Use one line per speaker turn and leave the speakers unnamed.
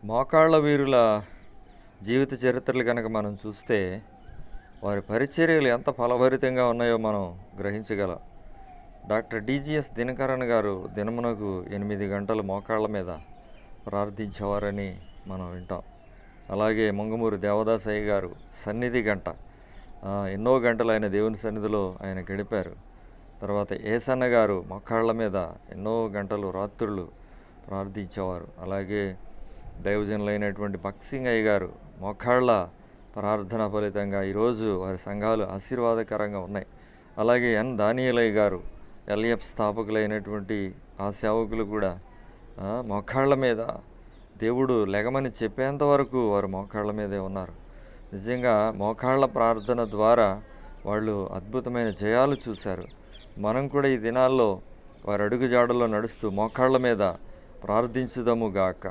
మోకాళ్ళ వీరుల జీవిత చరిత్రలు కనుక మనం చూస్తే వారి పరిచర్యలు ఎంత ఫలభరితంగా ఉన్నాయో మనం గ్రహించగలం. డాక్టర్ డిజిఎస్ దినకరన్ గారు దినమునకు 8 గంటలు మోకాళ్ళ మీద ప్రార్థించేవారని మనం వింటాం. అలాగే మంగమూరి దేవదాసయ్య గారు సన్నిధి గంట, ఎన్నో గంటలు ఆయన దేవుని సన్నిధిలో ఆయన గడిపారు. తర్వాత ఏసన్న గారు మోకాళ్ళ మీద ఎన్నో గంటలు రాత్రులు ప్రార్థించేవారు. అలాగే దైవజనులైనటువంటి భక్త్ సింగ్ అయ్య గారు మోకాళ్ళ ప్రార్థన ఫలితంగా ఈరోజు వారి సంఘాలు ఆశీర్వాదకరంగా ఉన్నాయి. అలాగే ఎన్ దానియేలయ్య గారు ఎల్ఎఫ్ స్థాపకులైనటువంటి ఆ సేవకులు కూడా మోకాళ్ళ మీద దేవుడు లెగమని చెప్పేంత వరకు వారు మోకాళ్ళ మీదే ఉన్నారు. నిజంగా మోకాళ్ళ ప్రార్థన ద్వారా వాళ్ళు అద్భుతమైన జయాలు చూశారు. మనం కూడా ఈ దినాల్లో వారి అడుగుజాడల్లో నడుస్తూ మోకాళ్ళ మీద ప్రార్థించుదాము గాక.